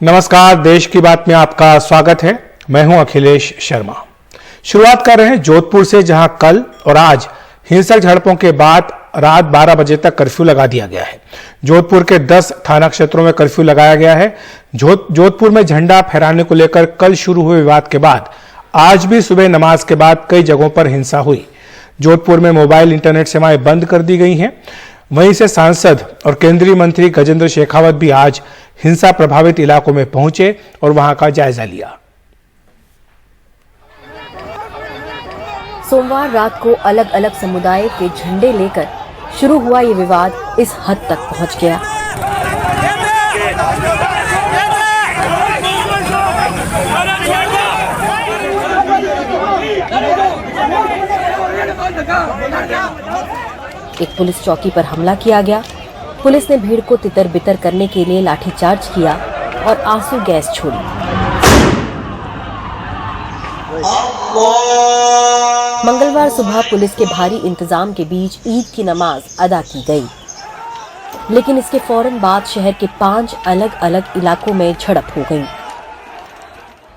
नमस्कार, देश की बात में आपका स्वागत है। मैं हूं अखिलेश शर्मा। शुरुआत कर रहे हैं जोधपुर से, जहां कल और आज हिंसक झड़पों के बाद रात 12 बजे तक कर्फ्यू लगा दिया गया है। जोधपुर के 10 थाना क्षेत्रों में कर्फ्यू लगाया गया है। जोधपुर में झंडा फहराने को लेकर कल शुरू हुए विवाद के बाद आज भी सुबह नमाज के बाद कई जगहों पर हिंसा हुई। जोधपुर में मोबाइल इंटरनेट सेवाएं बंद कर दी गई हैं। वहीं से सांसद और केंद्रीय मंत्री गजेंद्र शेखावत भी आज हिंसा प्रभावित इलाकों में पहुंचे और वहां का जायजा लिया। सोमवार रात को अलग अलग समुदाय के झंडे लेकर शुरू हुआ ये विवाद इस हद तक पहुंच गया। एक पुलिस चौकी पर हमला किया गया। पुलिस ने भीड़ को तितर बितर करने के लिए लाठीचार्ज किया और आंसू गैस छोड़ी। मंगलवार सुबह पुलिस के भारी इंतजाम के बीच ईद की नमाज अदा की गई, लेकिन इसके फौरन बाद शहर के 5 अलग अलग इलाकों में झड़प हो गई।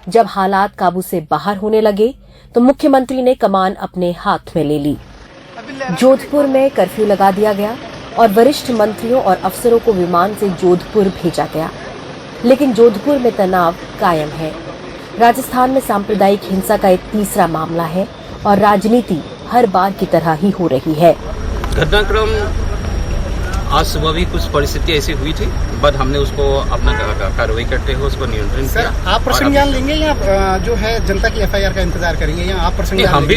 जब हालात काबू से बाहर होने लगे तो मुख्यमंत्री ने कमान अपने हाथ में ले ली। जोधपुर में कर्फ्यू लगा दिया गया और वरिष्ठ मंत्रियों और अफसरों को विमान से जोधपुर भेजा गया, लेकिन जोधपुर में तनाव कायम है। राजस्थान में सांप्रदायिक हिंसा का एक तीसरा मामला है और राजनीति हर बार की तरह ही हो रही है। घटनाक्रम आज सुबह भी कुछ परिस्थिति ऐसी हुई थी, बट हमने उसको अपना कार्रवाई करते हुए उसको नियंत्रण किया। आप प्रसंज्ञान लेंगे या जो है जनता की एफआईआर का इंतजार करेंगे, या आप प्रसंज्ञान हम भी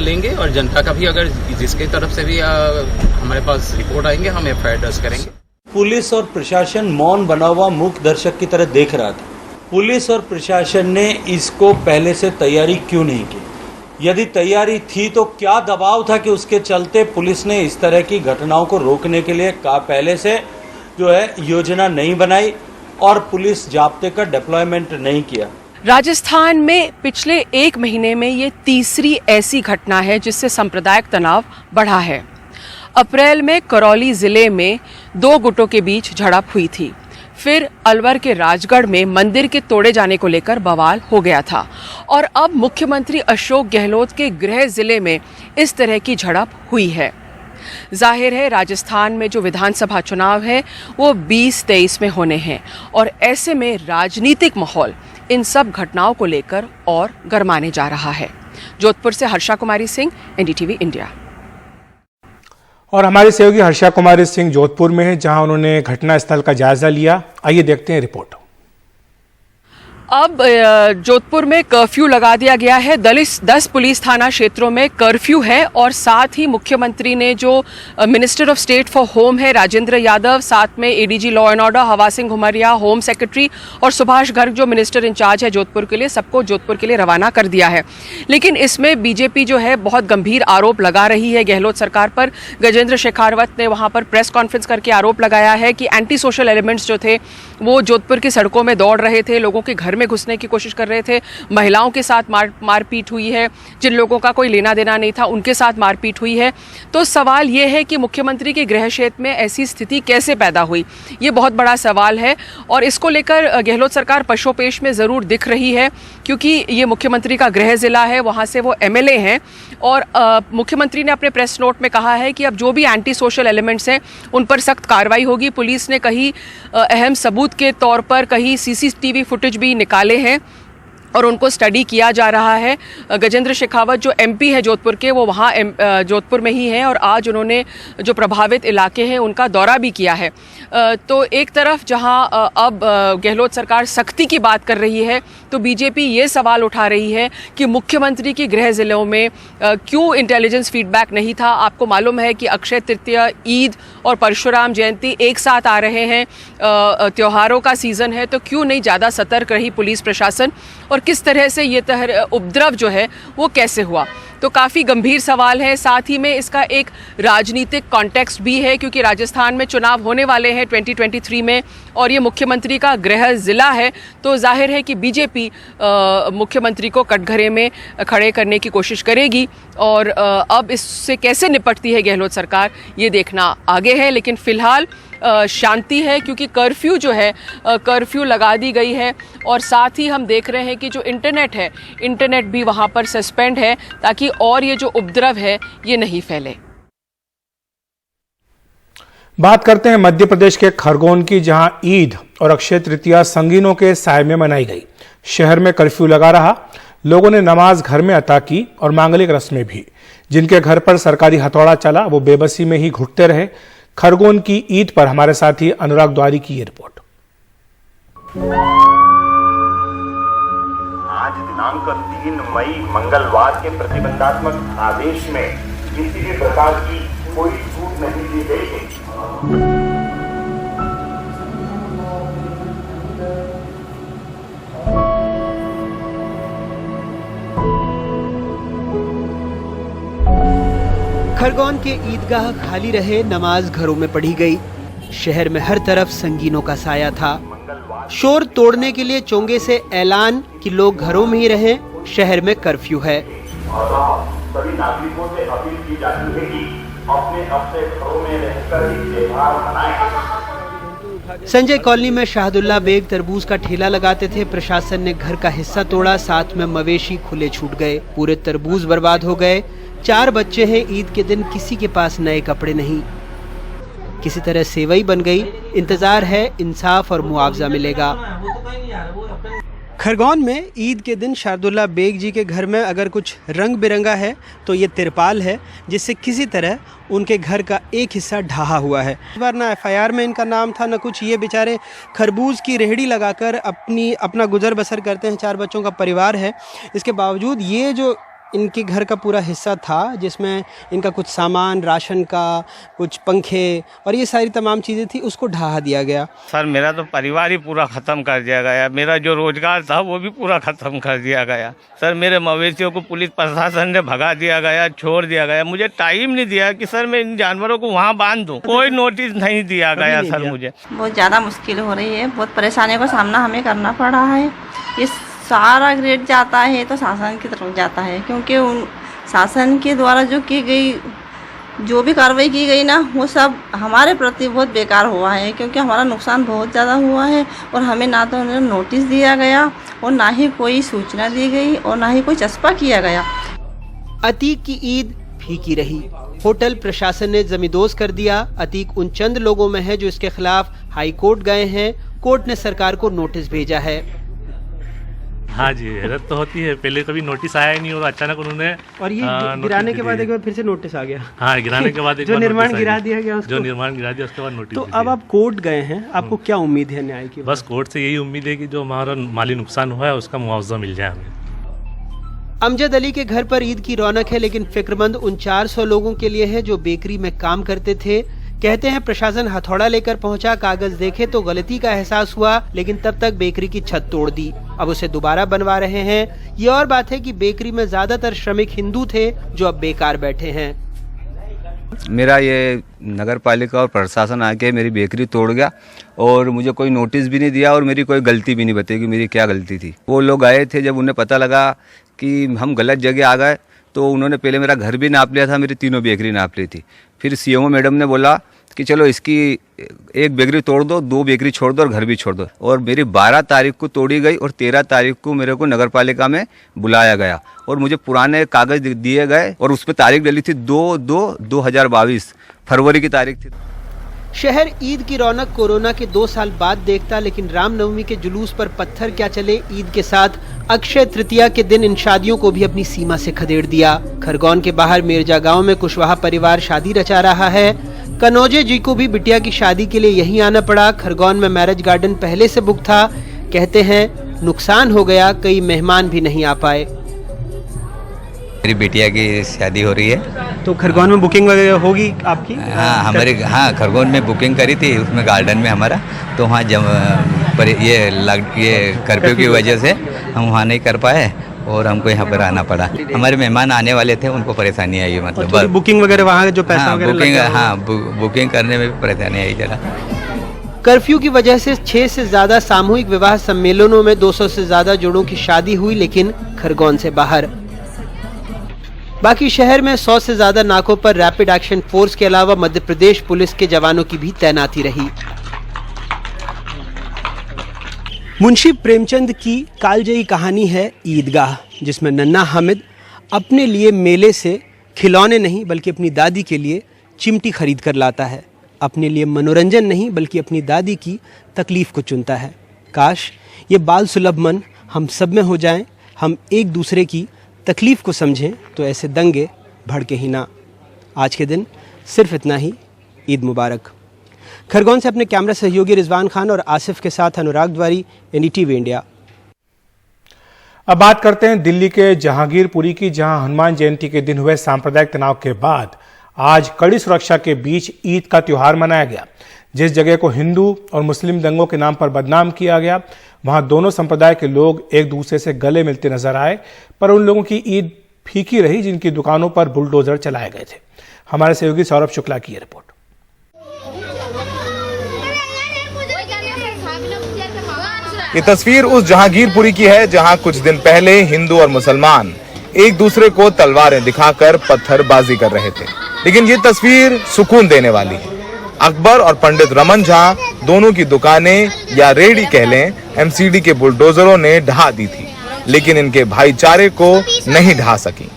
लेंगे और जनता का भी, अगर जिसकी तरफ से भी हमारे पास रिपोर्ट आएंगे हम एफआईआर दर्ज करेंगे। पुलिस और प्रशासन मौन बना हुआ मूक दर्शक की तरह देख रहा था। पुलिस और प्रशासन ने इसको पहले से तैयारी क्यों नहीं की? यदि तैयारी थी तो क्या दबाव था कि उसके चलते पुलिस ने इस तरह की घटनाओं को रोकने के लिए पहले से जो है योजना नहीं बनाई और पुलिस जाब्ते का डिप्लॉयमेंट नहीं किया? राजस्थान में पिछले 1 महीने में ये तीसरी ऐसी घटना है जिससे सांप्रदायिक तनाव बढ़ा है। अप्रैल में करौली जिले में 2 गुटों के बीच झड़प हुई थी। फिर अलवर के राजगढ़ में मंदिर के तोड़े जाने को लेकर बवाल हो गया था और अब मुख्यमंत्री अशोक गहलोत के गृह जिले में इस तरह की झड़प हुई है। जाहिर है राजस्थान में जो विधानसभा चुनाव है वो 2023 में होने हैं और ऐसे में राजनीतिक माहौल इन सब घटनाओं को लेकर और गरमाने जा रहा है। जोधपुर से हर्षा कुमारी सिंह, एनडीटीवी इंडिया। और हमारी सहयोगी हर्षा कुमारी सिंह जोधपुर में है, जहां उन्होंने घटनास्थल का जायजा लिया। आइए देखते हैं रिपोर्ट। अब जोधपुर में कर्फ्यू लगा दिया गया है। 10 पुलिस थाना क्षेत्रों में कर्फ्यू है और साथ ही मुख्यमंत्री ने जो minister of state for home है राजेंद्र यादव, साथ में एडीजी लॉ एंड ऑर्डर हवा सिंह घुमरिया, होम सेक्रेटरी और सुभाष गर्ग जो मिनिस्टर इंचार्ज है जोधपुर के लिए, सबको जोधपुर के लिए रवाना कर दिया है। लेकिन इसमें बीजेपी जो है बहुत गंभीर आरोप लगा रही है गहलोत सरकार पर। गजेंद्र शेखावत ने वहां पर प्रेस कॉन्फ्रेंस करके आरोप लगाया है कि एंटी सोशल एलिमेंट्स जो थे वो जोधपुर की सड़कों में दौड़ रहे थे, लोगों के घर में घुसने की कोशिश कर रहे थे, महिलाओं के साथ मारपीट हुई है, जिन लोगों का कोई लेना देना नहीं था उनके साथ मारपीट हुई है। तो सवाल ये है कि मुख्यमंत्री के गृह क्षेत्र में ऐसी स्थिति कैसे पैदा हुई, ये बहुत बड़ा सवाल है और इसको लेकर गहलोत सरकार पशोपेश में ज़रूर दिख रही है, क्योंकि ये मुख्यमंत्री का गृह जिला है, वहाँ से वो एमएलए हैं और मुख्यमंत्री ने अपने प्रेस नोट में कहा है कि अब जो भी एंटी सोशल एलिमेंट्स हैं उन पर सख्त कार्रवाई होगी। पुलिस ने कहीं अहम सबूत के तौर पर कहीं सीसीटीवी फुटेज भी निकाले हैं और उनको स्टडी किया जा रहा है। गजेंद्र शेखावत जो एमपी है जोधपुर के, वो वहाँ जोधपुर में ही हैं और आज उन्होंने जो प्रभावित इलाके हैं उनका दौरा भी किया है। तो एक तरफ जहाँ अब गहलोत सरकार सख्ती की बात कर रही है तो बीजेपी ये सवाल उठा रही है कि मुख्यमंत्री के गृह जिलों में क्यों इंटेलिजेंस फीडबैक नहीं था। आपको मालूम है कि अक्षय तृतीया, ईद और परशुराम जयंती एक साथ आ रहे हैं, त्योहारों का सीज़न है, तो क्यों नहीं ज़्यादा सतर्क रही पुलिस प्रशासन और किस तरह से ये उपद्रव जो है वो कैसे हुआ। तो काफ़ी गंभीर सवाल है। साथ ही में इसका एक राजनीतिक कॉन्टेक्स्ट भी है, क्योंकि राजस्थान में चुनाव होने वाले हैं 2023 में और ये मुख्यमंत्री का गृह जिला है, तो जाहिर है कि बीजेपी मुख्यमंत्री को कटघरे में खड़े करने की कोशिश करेगी और अब इससे कैसे निपटती है गहलोत सरकार, ये देखना आगे है। लेकिन फिलहाल शांति है, क्योंकि कर्फ्यू जो है कर्फ्यू लगा दी गई है। और साथ ही हम देख रहे हैं कि जो इंटरनेट है, इंटरनेट भी वहाँ पर सस्पेंड है, ताकि और ये जो उपद्रव है ये नहीं फैले। बात करते हैं मध्य प्रदेश के खरगोन की, जहां ईद और अक्षय तृतीया संगीनों के साय में मनाई गई। शहर में कर्फ्यू लगा रहा, लोगों ने नमाज घर में अता की और मांगलिक रस्में भी। जिनके घर पर सरकारी हथौड़ा चला वो बेबसी में ही घुटते रहे। खरगोन की ईद पर हमारे साथी अनुराग द्वारी की ये रिपोर्ट। आज दिनांक 3 मई मंगलवार के प्रतिबंधात्मक आदेश में किसी भी प्रकार की कोई छूट नहीं दी गई है। खरगोन के ईदगाह खाली रहे, नमाज घरों में पढ़ी गई। शहर में हर तरफ संगीनों का साया था। शोर तोड़ने के लिए चोंगे से ऐलान कि लोग घरों में ही रहें, शहर में कर्फ्यू है। सभी नागरिकों से अपील की जाती है कि अपने अपने घरों में रहकर ही त्योहार मनाएं। संजय कॉलोनी में शाहदुल्ला बेग तरबूज का ठेला लगाते थे। प्रशासन ने घर का हिस्सा तोड़ा, साथ में मवेशी खुले छूट गए। पूरे तरबूज बर्बाद हो गए। 4 बच्चे हैं, ईद के दिन किसी के पास नए कपड़े नहीं। किसी तरह सेवई बन गई। इंतजार है इंसाफ और मुआवजा मिलेगा। खरगोन में ईद के दिन शाहदुल्ला बेग जी के घर में अगर कुछ रंग बिरंगा है तो ये तिरपाल है, जिससे किसी तरह उनके घर का एक हिस्सा ढहा हुआ है। इस बार ना FIR में इनका नाम था न कुछ। ये बेचारे खरबूज की रेहड़ी लगाकर अपना गुजर बसर करते हैं। 4 बच्चों का परिवार है। इसके बावजूद ये जो इनके घर का पूरा हिस्सा था, जिसमें इनका कुछ सामान, राशन का, कुछ पंखे और ये सारी तमाम चीज़ें थी, उसको ढहा दिया गया। सर मेरा तो परिवार ही पूरा ख़त्म कर दिया गया। मेरा जो रोजगार था वो भी पूरा ख़त्म कर दिया गया। सर मेरे मवेशियों को पुलिस प्रशासन ने भगा दिया गया, छोड़ दिया गया। मुझे टाइम नहीं दिया कि सर मैं इन जानवरों को वहाँ बांध दूँ। कोई नोटिस नहीं दिया गया सर। मुझे बहुत ज़्यादा मुश्किल हो रही है, बहुत परेशानियों का सामना हमें करना पड़ा है। ये सारा ग्रेड जाता है तो शासन की तरफ जाता है, क्योंकि उन शासन के द्वारा जो भी कार्रवाई की गई ना, वो सब हमारे प्रति बहुत बेकार हुआ है, क्योंकि हमारा नुकसान बहुत ज़्यादा हुआ है। और हमें ना तो उन्हें नोटिस दिया गया और ना ही कोई सूचना दी गई और ना ही कोई चस्पा किया गया। अतीक की ईद फीकी रही। होटल प्रशासन ने जमींदोज कर दिया। अतीक उन चंद लोगों में है जो इसके खिलाफ हाई कोर्ट गए हैं। कोर्ट ने सरकार को नोटिस भेजा है। हाँ जी, हैरत तो होती है। पहले कभी नोटिस आया ही नहीं और अचानक उन्होंने और ये गिराने के बाद एक बार फिर से नोटिस आ गया। हाँ, गिराने के बाद जो निर्माण गिरा दिया गया उसको। जो निर्माण गिरा दिया उसके बाद नोटिस। तो अब आप कोर्ट गए हैं, आपको क्या उम्मीद है न्याय की? बस कोर्ट से यही उम्मीद है कि जो हमारा माली नुकसान हुआ है उसका मुआवजा मिल जाए हमें। अमजद अली के घर पर ईद की रौनक है, लेकिन फिक्रमंद उन 400 लोगों के लिए है जो बेकरी में काम करते थे। कहते हैं प्रशासन हथौड़ा लेकर पहुंचा, कागज देखे तो गलती का एहसास हुआ, लेकिन तब तक बेकरी की छत तोड़ दी। अब उसे दोबारा बनवा रहे हैं। ये और बात है कि बेकरी में ज्यादातर श्रमिक हिंदू थे जो अब बेकार बैठे हैं। मेरा ये नगर पालिका और प्रशासन आके मेरी बेकरी तोड़ गया और मुझे कोई नोटिस भी नहीं दिया और मेरी कोई गलती भी नहीं बताई कि मेरी क्या गलती थी। वो लोग आए थे, जब उन्हें पता लगा कि हम गलत जगह आ गए तो उन्होंने पहले मेरा घर भी नाप लिया था, मेरी तीनों बेकरी नाप ली थी। फिर CMO मैडम ने बोला कि चलो इसकी एक बेकरी तोड़ दो, 2 बेकरी छोड़ दो और घर भी छोड़ दो। और मेरी 12 तारीख को तोड़ी गई और 13 तारीख को मेरे को नगर पालिका में बुलाया गया और मुझे पुराने कागज दिए गए और उस पर तारीख डली थी 2/2/2022 फरवरी की तारीख थी। शहर ईद की रौनक कोरोना के 2 साल बाद देखता, लेकिन रामनवमी के जुलूस पर पत्थर क्या चले। ईद के साथ अक्षय तृतीया के दिन इन शादियों को भी अपनी सीमा से खदेड़ दिया। खरगोन के बाहर मिर्जा गांव में कुशवाहा परिवार शादी रचा रहा है। कनौजे जी को भी बिटिया की शादी के लिए यहीं आना पड़ा। खरगोन में मैरिज गार्डन पहले से बुक था। कहते हैं नुकसान हो गया, कई मेहमान भी नहीं आ पाए। मेरी बिटिया की शादी हो रही है तो खरगोन में बुकिंग वगैरह होगी आपकी? हाँ, खरगोन में बुकिंग करी थी, उसमें गार्डन में हमारा, तो वहाँ ये कर्फ्यू की वजह से हम वहाँ नहीं कर पाए और हमको यहाँ पर आना पड़ा। हमारे मेहमान आने वाले थे, उनको परेशानी आई। मतलब बुकिंग वगैरह वहाँ जो पैसा बुकिंग करने में भी परेशानी आई जरा। कर्फ्यू की वजह से 6 से ज्यादा सामूहिक विवाह सम्मेलनों में 200 से ज्यादा जोड़ों की शादी हुई, लेकिन खरगोन से बाहर। बाकी शहर में 100 से ज्यादा नाकों पर रैपिड एक्शन फोर्स के अलावा मध्य प्रदेश पुलिस के जवानों की भी तैनाती रही। मुंशी प्रेमचंद की कालजयी कहानी है ईदगाह, जिसमें नन्हा हामिद अपने लिए मेले से खिलौने नहीं बल्कि अपनी दादी के लिए चिमटी खरीद कर लाता है। अपने लिए मनोरंजन नहीं बल्कि अपनी दादी की तकलीफ को चुनता है। काश ये बाल सुलभ मन हम सब में हो जाएं, हम एक दूसरे की तकलीफ को समझें तो ऐसे दंगे भड़के ही ना। आज के दिन सिर्फ इतना ही। ईद मुबारक। खरगोन से अपने कैमरा सहयोगी रिजवान खान और आसिफ के साथ अनुराग द्वारी, एनडीटीवी इंडिया। अब बात करते हैं दिल्ली के जहांगीरपुरी की, जहां हनुमान जयंती के दिन हुए सांप्रदायिक तनाव के बाद आज कड़ी सुरक्षा के बीच ईद का त्योहार मनाया गया। जिस जगह को हिंदू और मुस्लिम दंगों के नाम पर बदनाम किया गया, वहां दोनों संप्रदाय के लोग एक दूसरे से गले मिलते नजर आए, पर उन लोगों की ईद फीकी रही जिनकी दुकानों पर बुलडोजर चलाए गए थे। हमारे सहयोगी सौरभ शुक्ला की रिपोर्ट। ये तस्वीर उस जहांगीरपुरी की है जहां कुछ दिन पहले हिंदू और मुसलमान एक दूसरे को तलवारें दिखाकर पत्थरबाजी कर रहे थे, लेकिन ये तस्वीर सुकून देने वाली है। अकबर और पंडित रमन झा दोनों की दुकानें या रेहड़ी कह लें एमसीडी के बुलडोजरों ने ढहा दी थी, लेकिन इनके भाईचारे को नहीं ढहा सकी।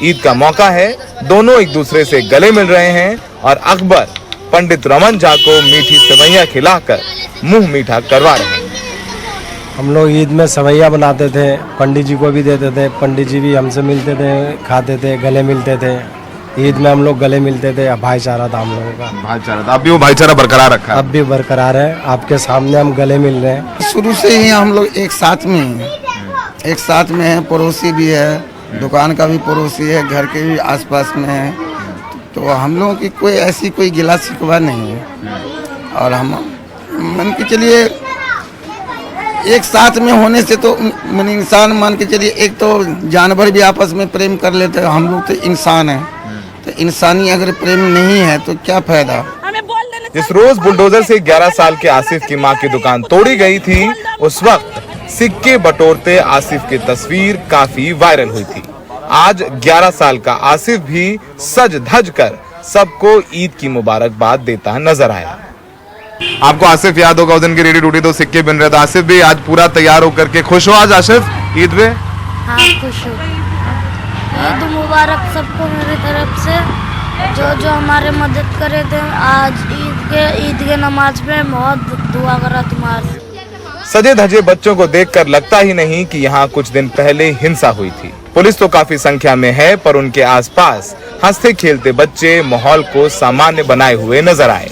ईद का मौका है, दोनों एक दूसरे से गले मिल रहे हैं और अकबर पंडित रमन झा को मीठी सेवैयां खिलाकर मुंह मीठा करवा रहे हैं। हम लोग ईद में सेवैयां बनाते थे, पंडित जी को भी देते थे, पंडित जी भी हमसे मिलते थे, खाते थे, गले मिलते थे। ईद में हम लोग गले मिलते थे, भाईचारा था हम लोगों का। भाईचारा था, अब भी वो भाईचारा बरकरार रखा है? अब भी बरकरार है, आपके सामने हम गले मिल रहे हैं। शुरू से ही हम लोग एक साथ में हैं, पड़ोसी भी है, दुकान का भी पड़ोसी है, घर के भी आसपास में है, तो हम लोगों की कोई ऐसी कोई गिला शिकवा नहीं है। और हम मन के चलिए एक साथ में होने से तो इंसान मान के चलिए, एक तो जानवर भी आपस में प्रेम कर लेते हैं, हम लोग तो इंसान हैं, तो इंसानी अगर प्रेम नहीं है तो क्या फायदा। जिस रोज बुलडोजर से 11 साल के आसिफ की मां की दुकान तोड़ी गई थी, उस वक्त सिक्के बटोरते आसिफ की तस्वीर काफी वायरल हुई थी। आज 11 साल का आसिफ भी सज धज कर सबको ईद की मुबारकबाद देता नजर आया। आपको आसिफ याद होगा, उस दिन की रेडी टूटी तो सिक्के बन रहे थे। आसिफ भी आज पूरा तैयार होकर के खुश हो आज आसिफ ईद में? हाँ खुश हो। ईद मुबारक सबको मेरी तरफ से, जो हमारे मदद करे थे। आज ईद के नमाज में बहुत दुआ करा तुम्हारे। सजे धजे बच्चों को देखकर लगता ही नहीं कि यहाँ कुछ दिन पहले हिंसा हुई थी। पुलिस तो काफी संख्या में है, पर उनके आसपास हंसते खेलते बच्चे माहौल को सामान्य बनाए हुए नजर आए।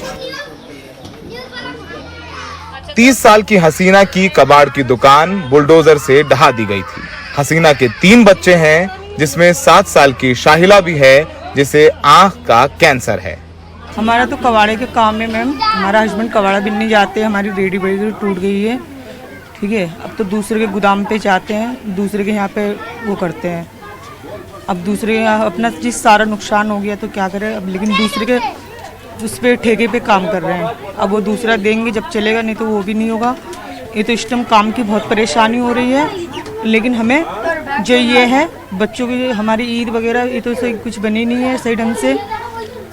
30 साल की हसीना की कबाड़ की दुकान बुलडोजर से ढहा दी गई थी। हसीना के 3 बच्चे हैं, जिसमें 7 साल की शाहिला भी है, जिसे आंख का कैंसर है। हमारा तो कबाड़े के काम में मैम, हमारा हस्बैंड कबाड़ा बिनने जाते हैं, हमारी रेडी वेडी टूट गई है, ठीक है। अब तो दूसरे के गोदाम पे जाते हैं, दूसरे के यहाँ पे वो करते हैं। अब दूसरे के यहाँ अपना जिस सारा नुकसान हो गया तो क्या करें अब, लेकिन दूसरे के उस पर ठेके पे काम कर रहे हैं। अब वो दूसरा देंगे जब चलेगा, नहीं तो वो भी नहीं होगा। ये तो इस टाइम काम की बहुत परेशानी हो रही है, लेकिन हमें जो ये है बच्चों की हमारी ईद वगैरह ये तो सही कुछ बनी नहीं है सही ढंग से।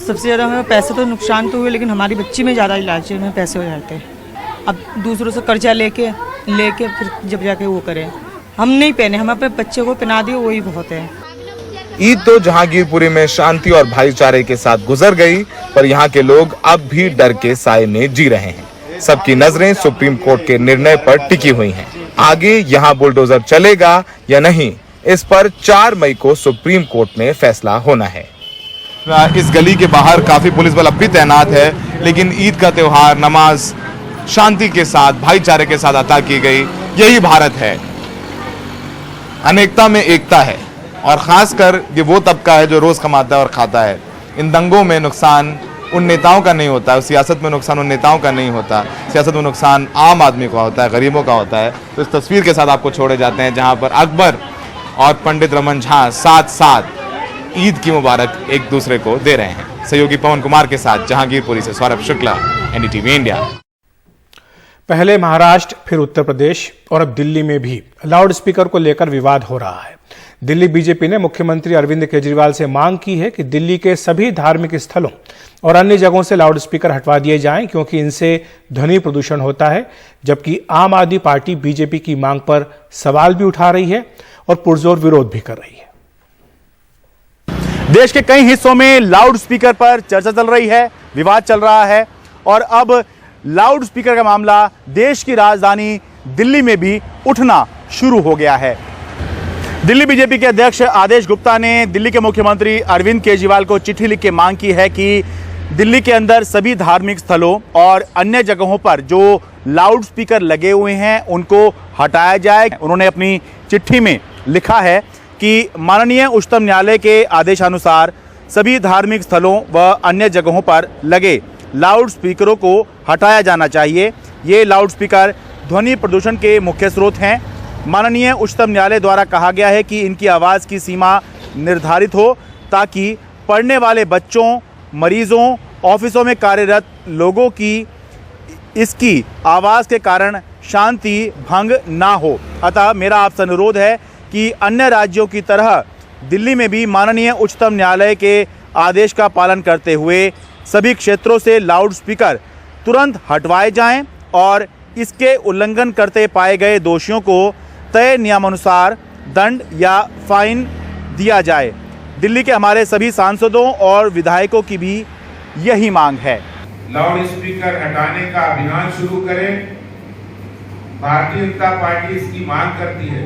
सबसे ज़्यादा हमें पैसे तो नुकसान तो हुए, लेकिन हमारी बच्ची में ज़्यादा इलाज में पैसे हो जाते हैं। अब दूसरों से कर्जा लेके फिर जब जाके वो करें, हम नहीं पहने, हम अपने बच्चे को पहना दिए, वही बहुत है। ईद तो जहांगीरपुरी में शांति और भाईचारे के साथ गुजर गई, पर यहाँ के लोग अब भी डर के साए में जी रहे हैं। सबकी नजरें सुप्रीम कोर्ट के निर्णय पर टिकी हुई हैं। आगे यहाँ बुलडोजर चलेगा या नहीं, इस पर 4 मई को सुप्रीम कोर्ट में फैसला होना है। इस गली के बाहर काफी पुलिस बल अब भी तैनात है, लेकिन ईद का त्योहार नमाज शांति के साथ भाईचारे के साथ अता की गई। यही भारत है, अनेकता में एकता है, और खासकर ये वो तबका है जो रोज कमाता है और खाता है। इन दंगों में नुकसान उन नेताओं का नहीं होता है, सियासत में नुकसान उन नेताओं का नहीं होता, सियासत में नुकसान आम आदमी का होता है, गरीबों का होता है। तो इस तस्वीर के साथ आपको छोड़े जाते हैं, जहां पर अकबर और पंडित रमन झा साथ साथ ईद की मुबारक एक दूसरे को दे रहे हैं। सहयोगी पवन कुमार के साथ जहांगीरपुरी से सौरभ शुक्ला, एनडीटीवी इंडिया। पहले महाराष्ट्र, फिर उत्तर प्रदेश और अब दिल्ली में भी लाउड स्पीकर को लेकर विवाद हो रहा है। दिल्ली बीजेपी ने मुख्यमंत्री अरविंद केजरीवाल से मांग की है कि दिल्ली के सभी धार्मिक स्थलों और अन्य जगहों से लाउडस्पीकर हटवा दिए जाएं क्योंकि इनसे ध्वनि प्रदूषण होता है, जबकि आम आदमी पार्टी बीजेपी की मांग पर सवाल भी उठा रही है और पुरजोर विरोध भी कर रही है। देश के कई हिस्सों में लाउडस्पीकर पर चर्चा चल रही है, विवाद चल रहा है और अब लाउडस्पीकर का मामला देश की राजधानी दिल्ली में भी उठना शुरू हो गया है। दिल्ली बीजेपी के अध्यक्ष आदेश गुप्ता ने दिल्ली के मुख्यमंत्री अरविंद केजरीवाल को चिट्ठी लिख के मांग की है कि दिल्ली के अंदर सभी धार्मिक स्थलों और अन्य जगहों पर जो लाउडस्पीकर लगे हुए हैं उनको हटाया जाए। उन्होंने अपनी चिट्ठी में लिखा है कि माननीय उच्चतम न्यायालय के आदेशानुसार सभी धार्मिक स्थलों व अन्य जगहों पर लगे लाउडस्पीकरों को हटाया जाना चाहिए। ये लाउडस्पीकर ध्वनि प्रदूषण के मुख्य स्रोत हैं। माननीय उच्चतम न्यायालय द्वारा कहा गया है कि इनकी आवाज़ की सीमा निर्धारित हो ताकि पढ़ने वाले बच्चों, मरीजों, ऑफिसों में कार्यरत लोगों की इसकी आवाज़ के कारण शांति भंग ना हो। अतः मेरा आपसे अनुरोध है कि अन्य राज्यों की तरह दिल्ली में भी माननीय उच्चतम न्यायालय के आदेश का पालन करते हुए सभी क्षेत्रों से लाउडस्पीकर तुरंत हटवाए जाएं और इसके उल्लंघन करते पाए गए दोषियों को तय नियमानुसार दंड या फाइन दिया जाए। दिल्ली के हमारे सभी सांसदों और विधायकों की भी यही मांग है। लाउडस्पीकर हटाने का अभियान शुरू करें। भारतीय जनता पार्टी इसकी मांग करती है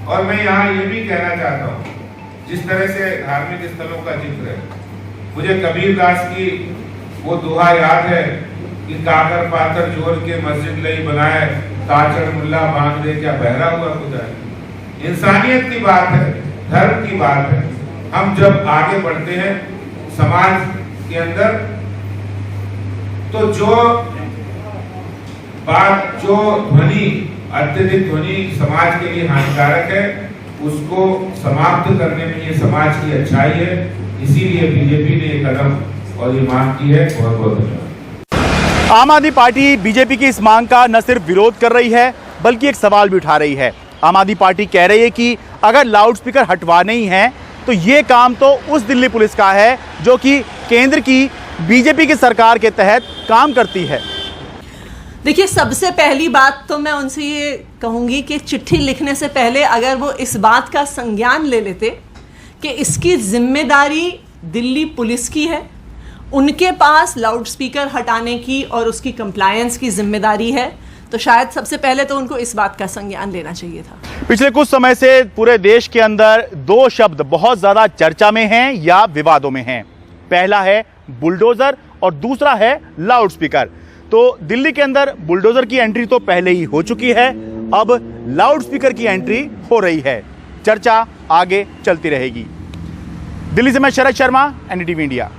और मैं यहाँ ये भी कहना चाहता हूँ, जिस तरह से धार्मिक स्थलों का जिक्र है, मुझे कबीरदास की वो दोहा याद है कि काकर पाकर जोर के मस्जिद लई बनाए, ताचड़ मुल्ला बांध दे क्या बहरा हुआ खुदा है। इंसानियत की बात है, धर्म की बात है। हम जब आगे बढ़ते हैं समाज के अंदर तो जो ध्वनि, अत्यधिक ध्वनि समाज के लिए हानिकारक है, उसको समाप्त करने में ये समाज की अच्छाई है। इसीलिए बीजेपी ने ये कदम और ये मांग की है। बहुत बहुत धन्यवाद। आम आदमी पार्टी बीजेपी की इस मांग का न सिर्फ विरोध कर रही है बल्कि एक सवाल भी उठा रही है। आम आदमी पार्टी कह रही है कि अगर लाउडस्पीकर हटवाने ही हैं तो ये काम तो उस दिल्ली पुलिस का है जो कि केंद्र की बीजेपी की सरकार के तहत काम करती है। देखिए, सबसे पहली बात तो मैं उनसे ये कहूँगी कि चिट्ठी लिखने से पहले अगर वो इस बात का संज्ञान ले लेते कि इसकी जिम्मेदारी दिल्ली पुलिस की है, उनके पास लाउडस्पीकर हटाने की और उसकी कंप्लायंस की जिम्मेदारी है, तो शायद सबसे पहले तो उनको इस बात का संज्ञान लेना चाहिए था। पिछले कुछ समय से पूरे देश के अंदर दो शब्द बहुत ज़्यादा चर्चा में हैं या विवादों में हैं। पहला है बुलडोजर और दूसरा है लाउडस्पीकर। तो दिल्ली के अंदर बुलडोजर की एंट्री तो पहले ही हो चुकी है, अब लाउडस्पीकर की एंट्री हो रही है। चर्चा आगे चलती रहेगी। दिल्ली से मैं शरद शर्मा, एनडीटीवी इंडिया।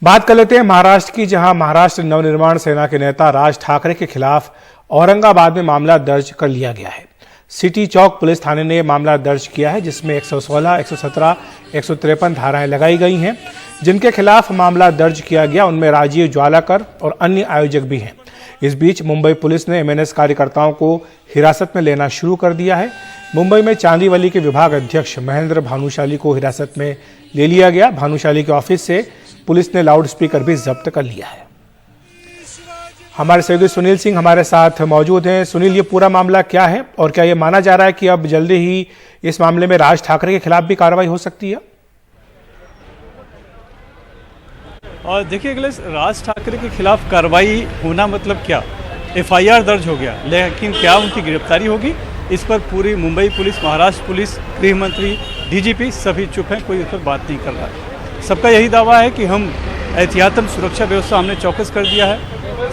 बात कर लेते हैं महाराष्ट्र की, जहां महाराष्ट्र नवनिर्माण सेना के नेता राज ठाकरे के खिलाफ औरंगाबाद में मामला दर्ज कर लिया गया है। सिटी चौक पुलिस थाने ने मामला दर्ज किया है, जिसमें 116, 117, 153 धाराएं लगाई गई हैं। जिनके खिलाफ मामला दर्ज किया गया उनमें राजीव ज्वालाकर और अन्य आयोजक भी हैं। इस बीच मुंबई पुलिस ने एमएनएस कार्यकर्ताओं को हिरासत में लेना शुरू कर दिया है। मुंबई में चांदीवली के विभाग अध्यक्ष महेंद्र भानुशाली को हिरासत में ले लिया गया। भानुशाली के ऑफिस से पुलिस ने लाउडस्पीकर भी जब्त कर लिया है। हमारे सहयोगी सुनील सिंह हमारे साथ मौजूद हैं। सुनील, ये पूरा मामला क्या है और क्या ये माना जा रहा है कि अब जल्दी ही इस मामले में राज ठाकरे के खिलाफ भी कार्रवाई हो सकती है? और देखिए अखिलेश, राज ठाकरे के खिलाफ कार्रवाई होना मतलब क्या? एफआईआर दर्ज हो गया, लेकिन क्या उनकी गिरफ्तारी होगी, इस पर पूरी मुंबई पुलिस, महाराष्ट्र पुलिस, गृह मंत्री, डीजीपी सभी चुप हैं, कोई उस पर बात नहीं कर रहा है। सबका यही दावा है कि हम एहतियातन सुरक्षा व्यवस्था हमने चौकस कर दिया है।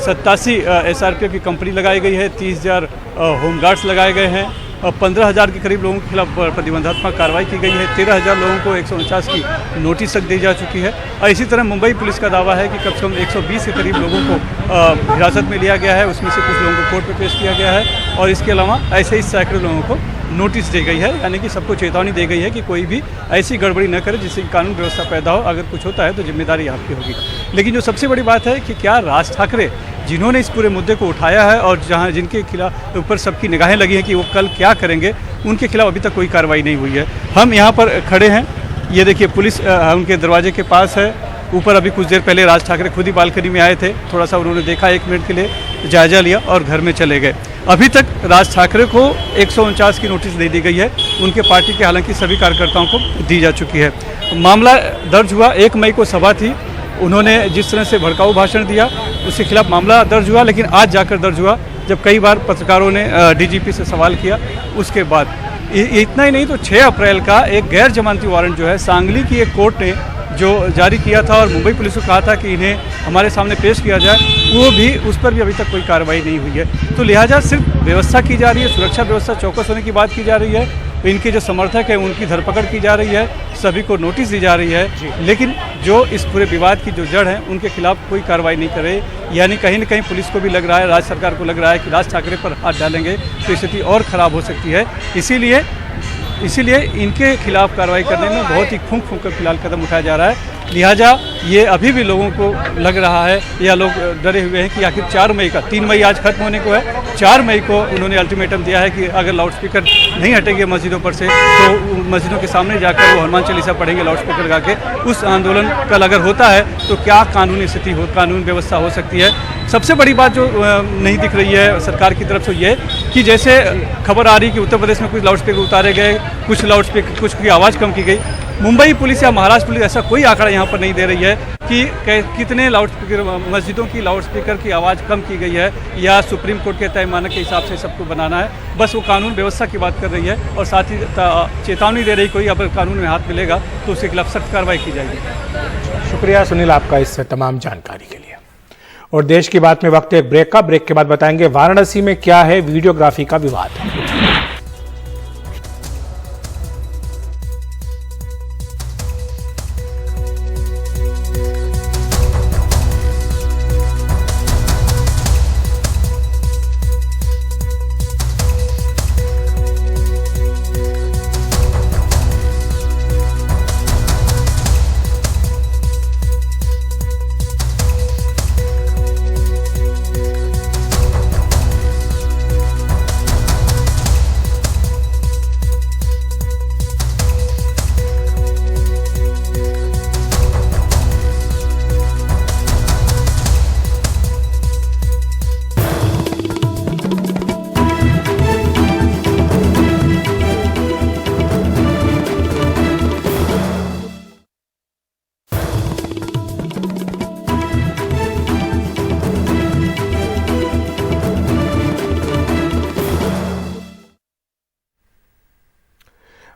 87 एसआरपीएफ की कंपनी लगाई गई है, 30,000 होमगार्ड्स लगाए गए हैं और 15,000 के करीब लोगों के खिलाफ प्रतिबंधात्मक कार्रवाई की गई है। 13,000 लोगों को 149 की नोटिस तक दी जा चुकी है। और इसी तरह मुंबई पुलिस का दावा है कि कम से कम 120 के करीब लोगों को हिरासत में लिया गया है, उसमें से कुछ लोगों को कोर्ट में पेश किया गया है और इसके अलावा ऐसे ही सैकड़ों लोगों को नोटिस दी गई है, यानी कि सबको चेतावनी दी गई है कि कोई भी ऐसी गड़बड़ी न करे जिससे कानून व्यवस्था पैदा हो। अगर कुछ होता है तो जिम्मेदारी आपकी होगी। लेकिन जो सबसे बड़ी बात है कि क्या राज ठाकरे, जिन्होंने इस पूरे मुद्दे को उठाया है और जहां जिनके खिलाफ ऊपर सबकी निगाहें लगी हैं कि वो कल क्या करेंगे, उनके खिलाफ अभी तक कोई कार्रवाई नहीं हुई है। हम यहाँ पर खड़े हैं, ये देखिए पुलिस उनके दरवाजे के पास है। ऊपर अभी कुछ देर पहले राज ठाकरे खुद ही बालकनी में आए थे, थोड़ा सा उन्होंने देखा, 1 मिनट के लिए जायजा लिया और घर में चले गए। अभी तक राज ठाकरे को 149 की नोटिस दे दी गई है, उनके पार्टी के हालांकि सभी कार्यकर्ताओं को दी जा चुकी है। मामला दर्ज हुआ, 1 मई को सभा थी, उन्होंने जिस तरह से भड़काऊ भाषण दिया उसके खिलाफ मामला दर्ज हुआ, लेकिन आज जाकर दर्ज हुआ जब कई बार पत्रकारों ने डीजीपी से सवाल किया। उसके बाद इतना ही नहीं तो 6 अप्रैल का एक गैर जमानती वारंट जो है सांगली की एक कोर्ट ने जो जारी किया था और मुंबई पुलिस को कहा था कि इन्हें हमारे सामने पेश किया जाए, वो भी, उस पर भी अभी तक कोई कार्रवाई नहीं हुई है। तो लिहाजा सिर्फ व्यवस्था की जा रही है, सुरक्षा व्यवस्था चौकस होने की बात की जा रही है, इनके जो समर्थक हैं उनकी धरपकड़ की जा रही है, सभी को नोटिस दी जा रही है, लेकिन जो इस पूरे विवाद की जो जड़ है उनके खिलाफ कोई कार्रवाई नहीं करे। यानी कहीं न कहीं पुलिस को भी लग रहा है, राज्य सरकार को लग रहा है कि राज ठाकरे पर हाथ डालेंगे तो स्थिति और ख़राब हो सकती है। इसीलिए इनके खिलाफ कार्रवाई करने में बहुत ही फूंक कर फिलहाल कदम उठाया जा रहा है। लिहाजा ये अभी भी लोगों को लग रहा है या लोग डरे हुए हैं कि आखिर 4 मई का, 3 मई आज खत्म होने को है, 4 मई को उन्होंने अल्टीमेटम दिया है कि अगर लाउडस्पीकर नहीं हटेंगे मस्जिदों पर से तो मस्जिदों के सामने जाकर वो हनुमान चालीसा पढ़ेंगे लाउडस्पीकर लगा के। उस आंदोलन कल अगर होता है तो क्या कानूनी स्थिति हो, कानून व्यवस्था हो सकती है। सबसे बड़ी बात जो नहीं दिख रही है सरकार की तरफ से ये कि जैसे खबर आ रही कि उत्तर प्रदेश में कुछ लाउडस्पीकर उतारे गए, कुछ की आवाज़ कम की गई। मुंबई पुलिस या महाराष्ट्र पुलिस ऐसा कोई आंकड़ा यहाँ पर नहीं दे रही है कि कितने लाउडस्पीकर मस्जिदों की लाउडस्पीकर की आवाज़ कम की गई है या सुप्रीम कोर्ट के तय मानक के हिसाब से सबको बनाना है। बस वो कानून व्यवस्था की बात कर रही है और साथ ही चेतावनी दे रही कोई अगर कानून में हाथ मिलेगा तो उसके खिलाफ सख्त कार्रवाई की जाएगी। शुक्रिया सुनील आपका इस तमाम जानकारी के लिए। और देश की बात में वक्त है एक ब्रेक का। ब्रेक के बाद बताएंगे वाराणसी में क्या है वीडियोग्राफी का विवाद।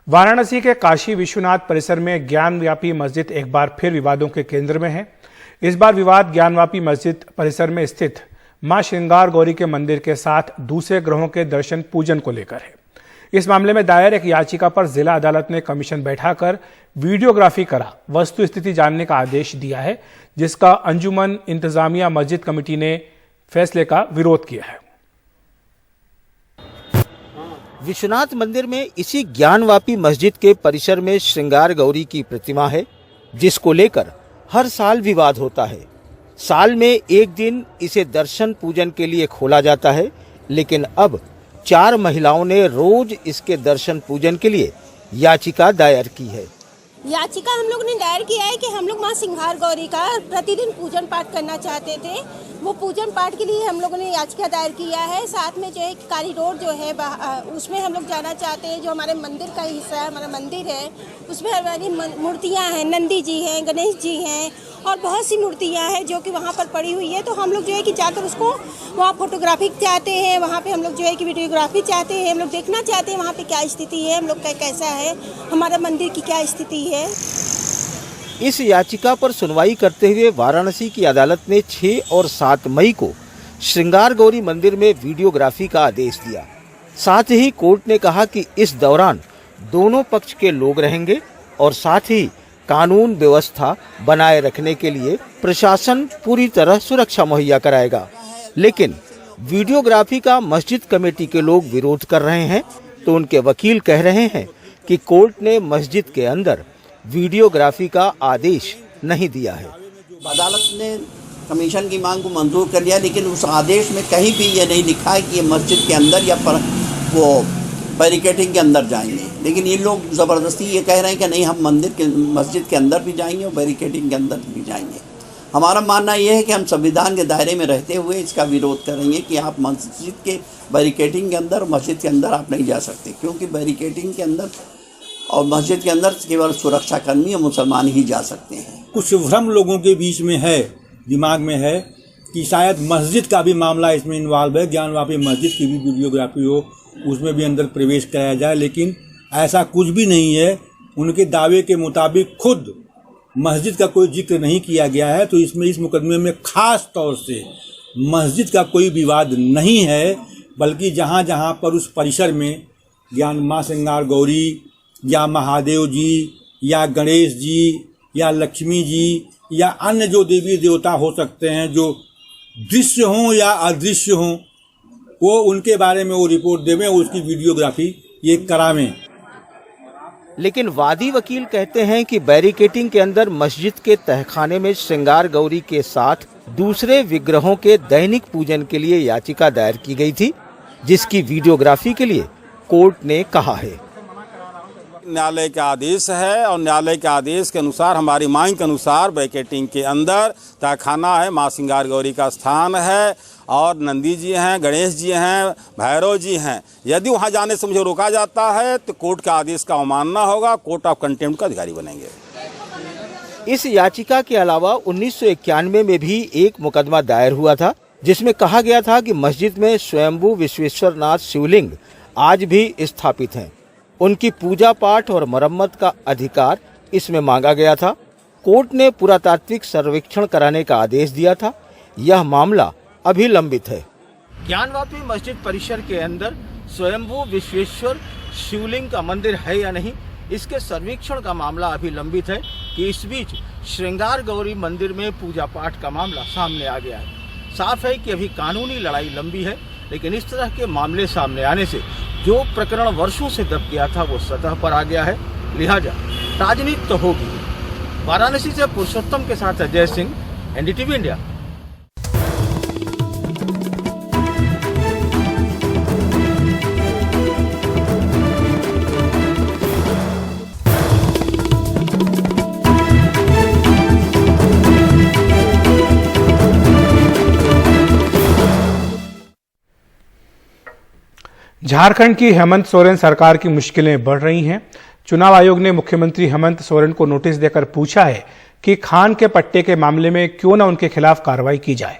वाराणसी के काशी विश्वनाथ परिसर में ज्ञानव्यापी मस्जिद एक बार फिर विवादों के केंद्र में है। इस बार विवाद ज्ञानव्यापी मस्जिद परिसर में स्थित मां श्रृंगार गौरी के मंदिर के साथ दूसरे ग्रहों के दर्शन पूजन को लेकर है। इस मामले में दायर एक याचिका पर जिला अदालत ने कमीशन बैठाकर वीडियोग्राफी करा वस्तु स्थिति जानने का आदेश दिया है, जिसका अंजुमन इंतजामिया मस्जिद कमेटी ने फैसले का विरोध किया है। विश्वनाथ मंदिर में इसी ज्ञानवापी मस्जिद के परिसर में श्रृंगार गौरी की प्रतिमा है, जिसको लेकर हर साल विवाद होता है। साल में एक दिन इसे दर्शन पूजन के लिए खोला जाता है, लेकिन अब 4 महिलाओं ने रोज इसके दर्शन पूजन के लिए याचिका दायर की है। याचिका हम लोग ने दायर किया है कि हम लोग मां श्रृंगार गौरी का प्रतिदिन पूजन पाठ करना चाहते थे। वो पूजन पाठ के लिए हम लोगों ने याचिका दायर किया है। साथ में जो है कॉरिडोर जो है उसमें हम लोग जाना चाहते हैं। जो हमारे मंदिर का हिस्सा है, हमारा मंदिर है, उसमें हमारी मूर्तियां हैं, नंदी जी हैं, गणेश जी हैं और बहुत सी मूर्तियां हैं जो कि वहाँ पर पड़ी हुई है। तो हम लोग जो है कि जाकर उसको वहाँ फोटोग्राफी चाहते हैं, वहाँ पे हम लोग जो है कि वीडियोग्राफी चाहते हैं। हम लोग देखना चाहते हैं वहाँ पे क्या स्थिति है, हम लोग का कैसा है, हमारे मंदिर की क्या स्थिति है। इस याचिका पर सुनवाई करते हुए वाराणसी की अदालत ने 6 और 7 मई को श्रृंगार गौरी मंदिर में वीडियोग्राफी का आदेश दिया। साथ ही कोर्ट ने कहा कि इस दौरान दोनों पक्ष के लोग रहेंगे और साथ ही कानून व्यवस्था बनाए रखने के लिए प्रशासन पूरी तरह सुरक्षा मुहैया कराएगा। लेकिन वीडियोग्राफी का मस्जिद कमेटी के लोग विरोध कर रहे हैं, तो उनके वकील कह रहे हैं कि कोर्ट ने मस्जिद के अंदर वीडियोग्राफी का आदेश नहीं दिया है। अदालत ने कमीशन की मांग को मंजूर कर लिया, लेकिन उस आदेश में कहीं भी ये नहीं लिखा है कि ये मस्जिद के अंदर या पर वो बैरिकेटिंग के अंदर जाएंगे, लेकिन ये लोग ज़बरदस्ती ये कह रहे हैं कि नहीं हम मस्जिद के अंदर भी जाएंगे और बैरिकेटिंग के अंदर भी जाएंगे। हमारा मानना ये है कि हम संविधान के दायरे में रहते हुए इसका विरोध करेंगे कि आप मस्जिद के बैरिकेटिंग के अंदर, मस्जिद के अंदर आप नहीं जा सकते, क्योंकि बैरिकेटिंग के अंदर और मस्जिद के अंदर केवल सुरक्षाकर्मी और मुसलमान ही जा सकते हैं। कुछ भ्रम लोगों के बीच में है, दिमाग में है कि शायद मस्जिद का भी मामला इसमें इन्वॉल्व है, ज्ञानवापी मस्जिद की भी वीडियोग्राफी हो, उसमें भी अंदर प्रवेश कराया जाए, लेकिन ऐसा कुछ भी नहीं है। उनके दावे के मुताबिक खुद मस्जिद का कोई जिक्र नहीं किया गया है, तो इसमें इस मुकदमे में खास तौर से मस्जिद का कोई विवाद नहीं है, बल्कि जहाँ जहाँ पर उस परिसर में ज्ञान माँ श्रृंगार गौरी या महादेव जी या गणेश जी या लक्ष्मी जी या अन्य जो देवी देवता हो सकते हैं, जो दृश्य हों या अदृश्य हों, वो उनके बारे में वो रिपोर्ट देवें, उसकी वीडियोग्राफी ये करावें। लेकिन वादी वकील कहते हैं कि बैरिकेटिंग के अंदर मस्जिद के तहखाने में श्रृंगार गौरी के साथ दूसरे विग्रहों के दैनिक पूजन के लिए याचिका दायर की गई थी, जिसकी वीडियोग्राफी के लिए कोर्ट ने कहा है। न्यायालय का आदेश है और न्यायालय के आदेश के अनुसार, हमारी मांग के अनुसार बैरिकेटिंग के अंदर तहखाना है, माँ श्रृंगार गौरी का स्थान है और नंदी जी हैं, गणेश जी हैं, भैरव जी हैं। यदि वहां जाने से मुझे रोका जाता है तो कोर्ट का आदेश का अवमानना होगा, कोर्ट ऑफ कंटेम्प्ट का अधिकारी बनेंगे। इस याचिका के अलावा 1991 में भी एक मुकदमा दायर हुआ था, जिसमें कहा गया था कि मस्जिद में स्वयंभू विश्वेश्वरनाथ शिवलिंग आज भी स्थापित हैं। उनकी पूजा पाठ और मरम्मत का अधिकार इसमें मांगा गया था। कोर्ट ने पुरातात्विक सर्वेक्षण कराने का आदेश दिया था। यह मामला अभी लंबित है। ज्ञानवापी मस्जिद परिसर के अंदर स्वयंभू विश्वेश्वर शिवलिंग का मंदिर है या नहीं, इसके सर्वेक्षण का मामला अभी लंबित है कि इस बीच श्रृंगार गौरी मंदिर में पूजा पाठ का मामला सामने आ गया है। साफ है कि अभी कानूनी लड़ाई लंबी है, लेकिन इस तरह के मामले सामने आने से जो प्रकरण वर्षों से दब गया था वो सतह पर आ गया है, लिहाजा राजनीति तो होगी। वाराणसी से पुरुषोत्तम के साथ अजय सिंह, एनडीटीवी इंडिया। झारखंड की हेमंत सोरेन सरकार की मुश्किलें बढ़ रही हैं। चुनाव आयोग ने मुख्यमंत्री हेमंत सोरेन को नोटिस देकर पूछा है कि खान के पट्टे के मामले में क्यों न उनके खिलाफ कार्रवाई की जाए।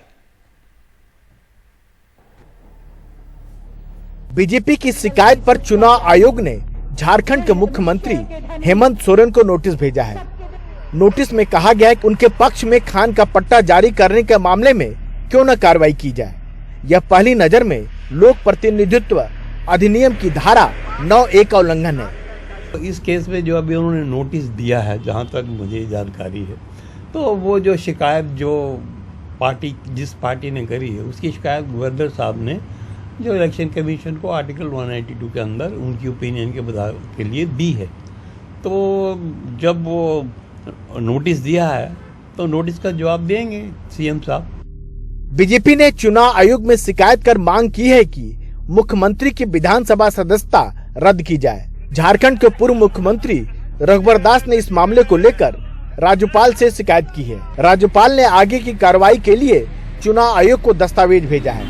बीजेपी की शिकायत पर चुनाव आयोग ने झारखंड के मुख्यमंत्री हेमंत सोरेन को नोटिस भेजा है। नोटिस में कहा गया है कि उनके पक्ष में खान का पट्टा जारी करने के मामले में क्यों न कार्रवाई की जाए। यह पहली नजर में लोक प्रतिनिधित्व अधिनियम की धारा 9A का उल्लंघन है। तो इस केस में जो अभी उन्होंने नोटिस दिया है, जहाँ तक मुझे जानकारी है, तो वो जो शिकायत जो पार्टी जिस पार्टी ने करी है उसकी शिकायत गवर्नर साहब ने जो इलेक्शन कमीशन को आर्टिकल 192 के अंदर उनकी ओपिनियन के लिए दी है। तो जब वो नोटिस दिया है तो नोटिस का जवाब देंगे सीएम साहब। बीजेपी ने चुनाव आयोग में शिकायत कर मांग की है कि मुख्यमंत्री की विधानसभा सदस्यता रद्द की जाए। झारखंड के पूर्व मुख्यमंत्री रघुवर दास ने इस मामले को लेकर राज्यपाल से शिकायत की है। राज्यपाल ने आगे की कार्रवाई के लिए चुनाव आयोग को दस्तावेज भेजा है।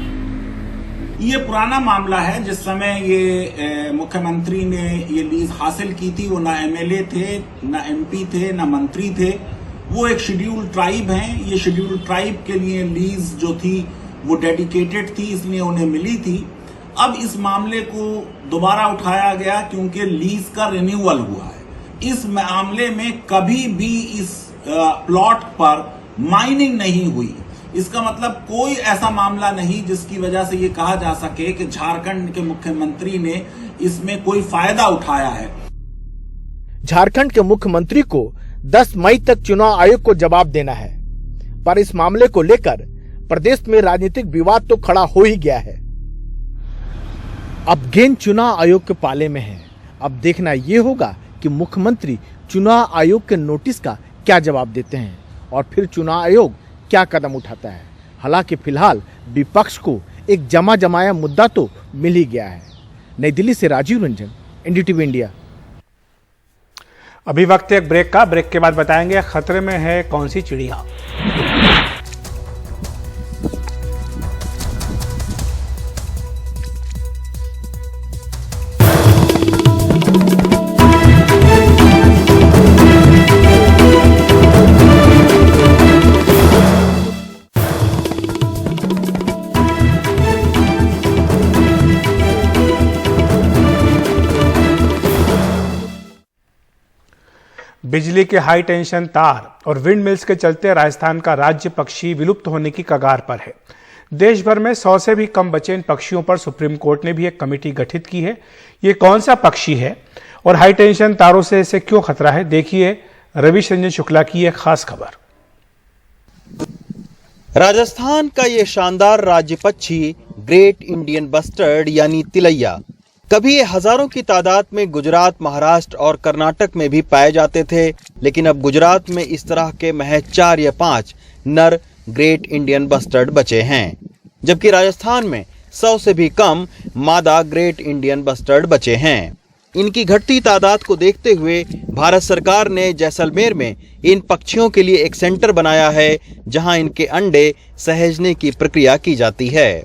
ये पुराना मामला है। जिस समय ये मुख्यमंत्री ने ये लीज हासिल की थी, वो ना एमएलए थे, ना एमपी थे, ना मंत्री थे। वो एक शेड्यूल्ड ट्राइब हैं। ये शेड्यूल्ड ट्राइब के लिए लीज जो थी वो डेडिकेटेड थी, इसलिए उन्हें मिली थी। अब इस मामले को दोबारा उठाया गया क्योंकि लीज का रिन्यूअल हुआ है। इस मामले में कभी भी इस प्लॉट पर माइनिंग नहीं हुई। इसका मतलब कोई ऐसा मामला नहीं जिसकी वजह से ये कहा जा सके कि झारखंड के मुख्यमंत्री ने इसमें कोई फायदा उठाया है। झारखंड के मुख्यमंत्री को 10 मई तक चुनाव आयोग को जवाब देना है, पर इस मामले को लेकर प्रदेश में राजनीतिक विवाद तो खड़ा हो ही गया है। अब गेंद चुनाव आयोग के पाले में है। अब देखना ये होगा कि मुख्यमंत्री चुनाव आयोग के नोटिस का क्या जवाब देते हैं और फिर चुनाव आयोग क्या कदम उठाता है। हालांकि फिलहाल विपक्ष को एक जमा जमाया मुद्दा तो मिल ही गया है। नई दिल्ली से राजीव रंजन, एनडीटीवी इंडिया। अभी वक्त है एक ब्रेक का। ब्रेक के बाद बताएंगे खतरे में है कौन सी चिड़िया। बिजली के हाई टेंशन तार और विंड मिल्स के चलते राजस्थान का राज्य पक्षी विलुप्त होने की कगार पर है। देश भर में 100 से भी कम बचे इन पक्षियों पर सुप्रीम कोर्ट ने भी एक कमेटी गठित की है। ये कौन सा पक्षी है और हाई टेंशन तारों से इसे क्यों खतरा है, देखिए रविश रंजन शुक्ला की एक खास खबर। राजस्थान का ये शानदार राज्य पक्षी ग्रेट इंडियन बस्टर्ड यानी तिलैया कभी ये हजारों की तादाद में गुजरात, महाराष्ट्र और कर्नाटक में भी पाए जाते थे, लेकिन अब गुजरात में इस तरह के महज 4 या 5 नर ग्रेट इंडियन बस्टर्ड बचे हैं, जबकि राजस्थान में 100 से भी कम मादा ग्रेट इंडियन बस्टर्ड बचे हैं। इनकी घटती तादाद को देखते हुए भारत सरकार ने जैसलमेर में इन पक्षियों के लिए एक सेंटर बनाया है, जहां इनके अंडे सहेजने की प्रक्रिया की जाती है।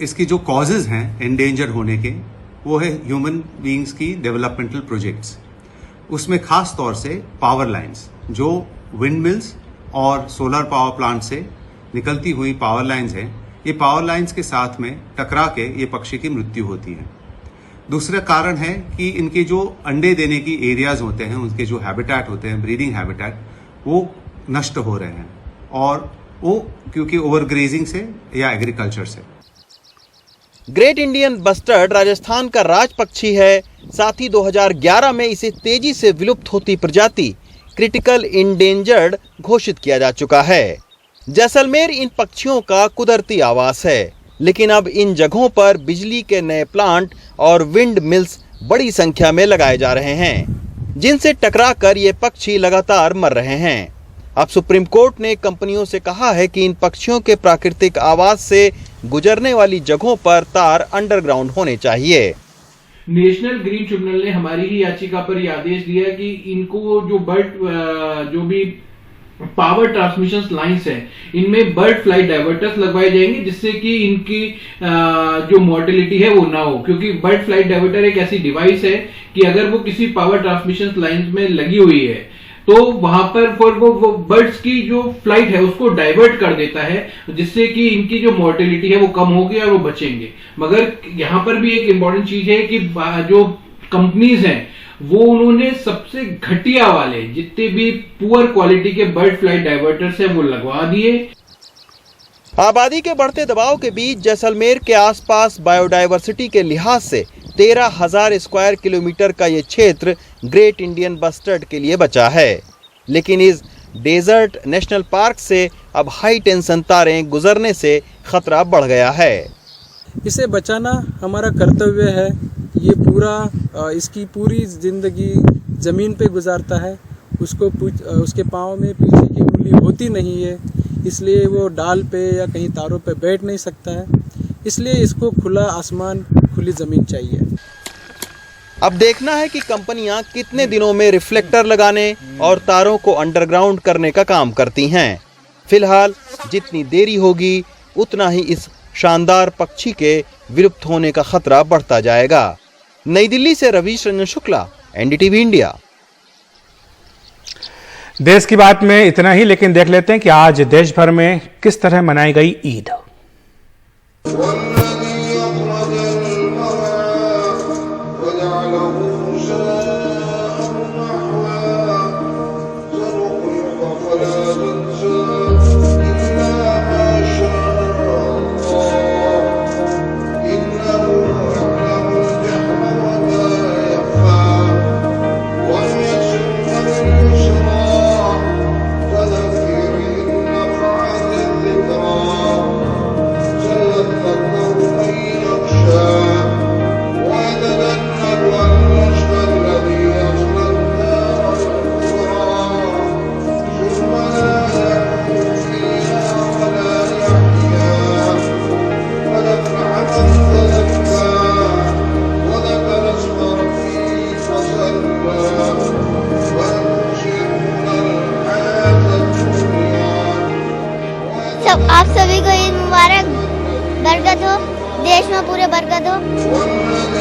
इसकी जो कॉजेज हैं एंडेंजर होने के, वो है ह्यूमन बीइंग्स की डेवलपमेंटल प्रोजेक्ट्स। उसमें खास तौर से पावर लाइंस, जो विंड मिल्स और सोलर पावर प्लांट से निकलती हुई पावर लाइंस हैं, ये पावर लाइंस के साथ में टकरा के ये पक्षी की मृत्यु होती है। दूसरा कारण है कि इनके जो अंडे देने की एरियाज होते हैं, उनके जो हैबिटेट होते हैं, ब्रीडिंग हैबिटेट, वो नष्ट हो रहे हैं, और वो क्योंकि ओवरग्रेजिंग से या एग्रीकल्चर से। ग्रेट इंडियन बस्टर्ड राजस्थान का राज पक्षी है। साथ ही 2011 में इसे तेजी से विलुप्त होती प्रजाति क्रिटिकल इंडेंजर्ड घोषित किया जा चुका है। जैसलमेर इन पक्षियों का कुदरती आवास है, लेकिन अब इन जगहों पर बिजली के नए प्लांट और विंड मिल्स बड़ी संख्या में लगाए जा रहे हैं, जिनसे टकराकर ये पक्षी लगातार मर रहे हैं। अब सुप्रीम कोर्ट ने कंपनियों से कहा है कि इन पक्षियों के प्राकृतिक आवास से गुजरने वाली जगहों पर तार अंडरग्राउंड होने चाहिए। नेशनल ग्रीन ट्रिब्यूनल ने हमारी ही याचिका पर यह आदेश दिया है कि इनको जो भी पावर ट्रांसमिशन लाइंस है, इनमें बर्ड फ्लाइट डाइवर्टर्स लगवाए जाएंगे, जिससे कि इनकी जो मोर्टेलिटी है वो ना हो, क्योंकि बर्ड फ्लाइट डाइवर्टर एक ऐसी डिवाइस है कि अगर वो किसी पावर ट्रांसमिशन लाइंस में लगी हुई है तो वहां पर वो बर्ड्स की जो फ्लाइट है उसको डाइवर्ट कर देता है, जिससे कि इनकी जो मोर्टेलिटी है वो कम होगी और वो बचेंगे। मगर यहाँ पर भी एक इम्पोर्टेंट चीज है कि जो कंपनीज हैं वो उन्होंने सबसे घटिया वाले जितने भी पुअर क्वालिटी के बर्ड फ्लाइट डाइवर्टर्स है वो लगवा दिए। आबादी के बढ़ते दबाव के बीच जैसलमेर के आसपास बायोडायवर्सिटी के लिहाज से 13,000 स्क्वायर किलोमीटर का ये क्षेत्र ग्रेट इंडियन बस्टर्ड के लिए बचा है, लेकिन इस डेजर्ट नेशनल पार्क से अब हाई टेंशन तारें गुजरने से खतरा बढ़ गया है। इसे बचाना हमारा कर्तव्य है। ये इसकी पूरी जिंदगी जमीन पे गुजारता है, उसके पाँव में पीछे की उंगली होती नहीं है, इसलिए वो डाल पे या कहीं तारों पे बैठ नहीं सकता है। इसलिए इसको खुला आसमान, खुली जमीन चाहिए। अब देखना है कि कंपनियां कितने दिनों में रिफ्लेक्टर लगाने और तारों को अंडरग्राउंड करने का काम करती हैं। फिलहाल जितनी देरी होगी उतना ही इस शानदार पक्षी के विलुप्त होने का खतरा बढ़ता जाएगा। नई दिल्ली से रविश रंजन शुक्ला, एनडीटीवी इंडिया। देश की बात में इतना ही, लेकिन देख लेते हैं कि आज देश भर में किस तरह मनाई गई ईद। आप सभी को ईद मुबारक। बरकत हो, देश में पूरे बरकत हो।